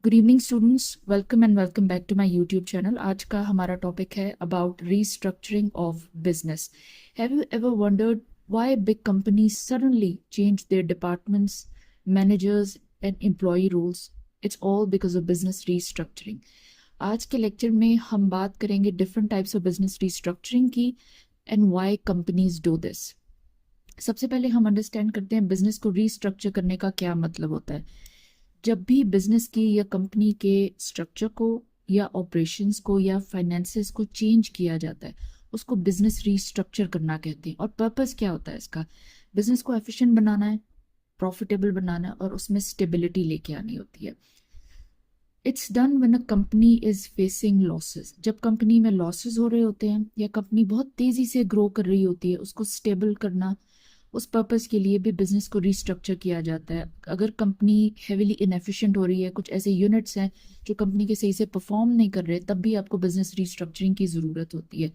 Good evening students, welcome and welcome back to my YouTube channel. आज का हमारा topic है about restructuring of business. Have you ever wondered why big companies suddenly change their departments, managers and employ rules? It's all because of business restructuring. आज के lecture में हम बात करेंगे different types of business restructuring की and why companies do this. सबसे पहले हम अंडरस्टैंड करते हैं बिजनेस को रीस्ट्रक्चर करने का क्या मतलब होता है। जब भी बिजनेस की या कंपनी के स्ट्रक्चर को या ऑपरेशंस को या फाइनेंसेस को चेंज किया जाता है, उसको बिजनेस रीस्ट्रक्चर करना कहते हैं। और पर्पस क्या होता है इसका? बिजनेस को एफिशिएंट बनाना है, प्रॉफिटेबल बनाना है और उसमें स्टेबिलिटी लेके आनी होती है। It's done when a company is facing losses. जब कंपनी में लॉसेस हो रहे होते हैं या कंपनी बहुत तेजी से ग्रो कर रही होती है, उसको स्टेबल करना, उस पर्पस के लिए भी बिजनेस को रीस्ट्रक्चर किया जाता है। अगर कंपनी हेविली इनएफिशिएंट हो रही है, कुछ ऐसे यूनिट्स हैं जो कंपनी के सही से परफॉर्म नहीं कर रहे, तब भी आपको बिजनेस रीस्ट्रक्चरिंग की ज़रूरत होती है।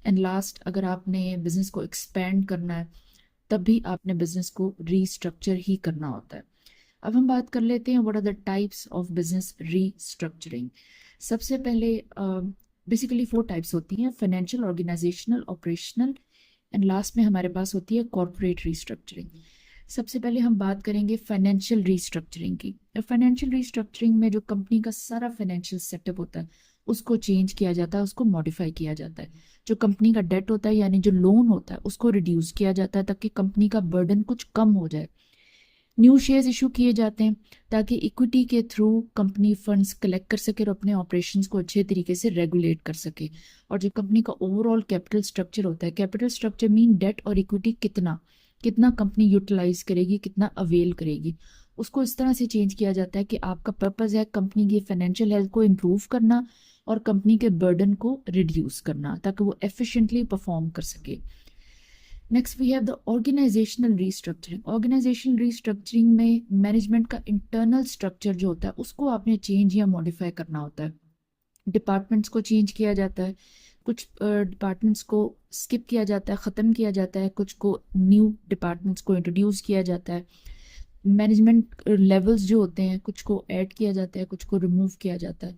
एंड लास्ट, अगर आपने बिजनेस को एक्सपेंड करना है, तब भी आपने बिजनेस को रीस्ट्रक्चर ही करना होता है। अब हम बात कर लेते हैं what are the types of business restructuring. सबसे पहले बेसिकली 4 टाइप्स होती हैं: financial, organizational, operational and last में हमारे पास होती है कॉर्पोरेट रीस्ट्रक्चरिंग। सबसे पहले हम बात करेंगे फाइनेंशियल रीस्ट्रक्चरिंग की। फाइनेंशियल रीस्ट्रक्चरिंग में जो कंपनी का सारा फाइनेंशियल सेटअप होता है उसको चेंज किया जाता है, उसको मॉडिफाई किया जाता है। जो कंपनी का डेट होता है यानी जो लोन होता है उसको रिड्यूस किया जाता है ताकि कंपनी का बर्डन कुछ कम हो जाए। न्यू शेयर्स इशू किए जाते हैं ताकि इक्विटी के थ्रू कंपनी फंड्स कलेक्ट कर सके और अपने ऑपरेशंस को अच्छे तरीके से रेगुलेट कर सके। और जो कंपनी का ओवरऑल कैपिटल स्ट्रक्चर होता है, कैपिटल स्ट्रक्चर मीन डेट और इक्विटी कितना कितना कंपनी यूटिलाइज करेगी, कितना अवेल करेगी, उसको इस तरह से चेंज किया जाता है कि आपका पर्पस है कंपनी की फाइनेंशियल हेल्थ को इम्प्रूव करना और कंपनी के बर्डन को रिड्यूस करना ताकि वो एफिशिएंटली परफॉर्म कर सके। Next we have the organizational restructuring. Organizational restructuring में मैनेजमेंट का इंटरनल स्ट्रक्चर जो होता है उसको आपने चेंज या मॉडिफाई करना होता है। डिपार्टमेंट्स को चेंज किया जाता है, कुछ डिपार्टमेंट्स को स्किप किया जाता है, ख़त्म किया जाता है, कुछ को न्यू डिपार्टमेंट्स को इंट्रोड्यूस किया जाता है। मैनेजमेंट लेवल्स जो होते हैं कुछ को ऐड किया जाता है, कुछ को रिमूव किया जाता है।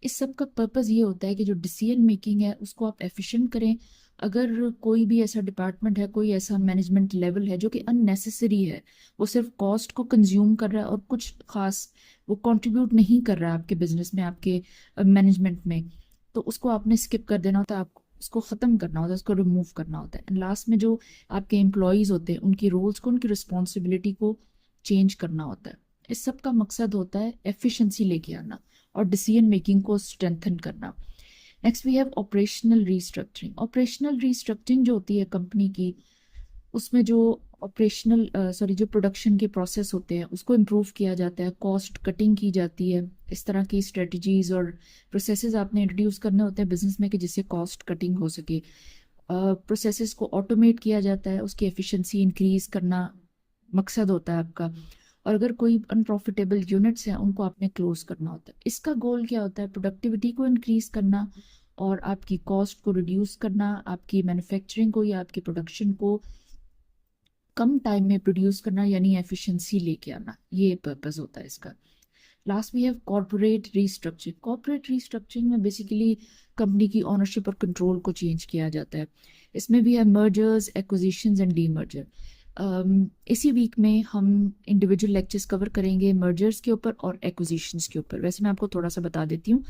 इस सब का पर्पस ये होता है कि जो डिसीजन मेकिंग है उसको आप एफिशिएंट करें। अगर कोई भी ऐसा डिपार्टमेंट है, कोई ऐसा मैनेजमेंट लेवल है जो कि अननेसेसरी है, वो सिर्फ कॉस्ट को कंज्यूम कर रहा है और कुछ खास वो कंट्रीब्यूट नहीं कर रहा है आपके बिजनेस में, आपके मैनेजमेंट में, तो उसको आपने स्किप कर देना होता है, आपको उसको ख़त्म करना होता है, उसको रिमूव करना होता है। एंड लास्ट में जो आपके एम्प्लॉयज़ होते हैं उनकी रोल्स को, उनकी रिस्पॉन्सिबिलिटी को चेंज करना होता है। इस सब का मकसद होता है एफिशिएंसी लेके आना और डिसीजन मेकिंग को स्ट्रेंथन करना। Next we have operational restructuring. Operational restructuring जो होती है कंपनी की, उसमें जो जो प्रोडक्शन के प्रोसेस होते हैं उसको इम्प्रूव किया जाता है, कॉस्ट कटिंग की जाती है। इस तरह की स्ट्रेटजीज और प्रोसेसेस आपने इंट्रोड्यूस करने होते हैं बिजनेस में कि जिससे कॉस्ट कटिंग हो सके। प्रोसेसेस को ऑटोमेट किया जाता है, उसकी एफिशिएंसी इंक्रीज करना मकसद होता है आपका। और अगर कोई अनप्रॉफिटेबल यूनिट्स हैं उनको आपने क्लोज करना होता है। इसका गोल क्या होता है? प्रोडक्टिविटी को इंक्रीज करना और आपकी कॉस्ट को रिड्यूस करना, आपकी मैन्युफैक्चरिंग को या आपकी प्रोडक्शन को कम टाइम में प्रोड्यूस करना, यानी एफिशिएंसी लेके आना। ये पर्पस होता है इसका। Last we have corporate restructuring. Corporate restructuring में बेसिकली कंपनी की ओनरशिप और कंट्रोल को चेंज किया जाता है। इसमें भी है मर्जर्स, एक्विजिशंस एंड डीमर्जर। इसी वीक में हम इंडिविजुअल लेक्चर्स कवर करेंगे मर्जर्स के ऊपर और एक्विजिशंस के ऊपर। वैसे मैं आपको थोड़ा सा बता देती हूँ।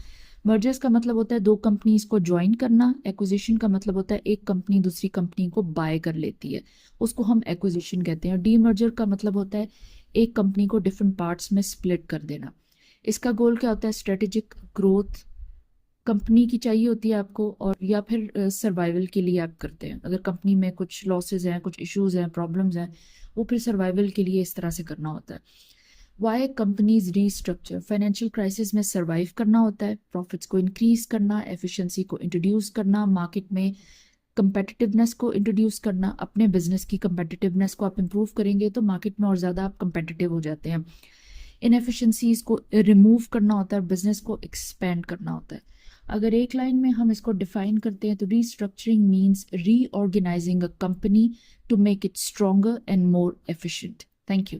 मर्जर्स का मतलब होता है 2 कंपनीज को ज्वाइन करना। एक्विजिशन का मतलब होता है एक कंपनी दूसरी कंपनी को बाय कर लेती है, उसको हम एक्विजिशन कहते हैं। डीमर्जर का मतलब होता है एक कंपनी को डिफरेंट पार्ट्स में स्प्लिट कर देना। इसका गोल क्या होता है? स्ट्रेटेजिक ग्रोथ कंपनी की चाहिए होती है आपको, और या फिर सर्वाइवल के लिए आप करते हैं। अगर कंपनी में कुछ लॉसेज हैं, कुछ इश्यूज हैं, प्रॉब्लम्स हैं, वो फिर सर्वाइवल के लिए इस तरह से करना होता है। Why companies restructure? Financial crisis में सर्वाइव करना होता है, प्रॉफिट्स को इंक्रीज करना, एफिशिएंसी को इंट्रोड्यूस करना, मार्केट में कंपेटिटिवनेस को इंट्रोड्यूस करना। अपने बिजनेस की कंपेटिटिवनेस को आप इंप्रूव करेंगे तो मार्केट में और ज़्यादा आप कंपेटिटिव हो जाते हैं। इनएफिशिएंसीज को रिमूव करना होता है, बिजनेस को एक्सपेंड करना होता है। अगर एक लाइन में हम इसको डिफाइन करते हैं तो restructuring means reorganizing a company to make it stronger and more efficient. Thank you.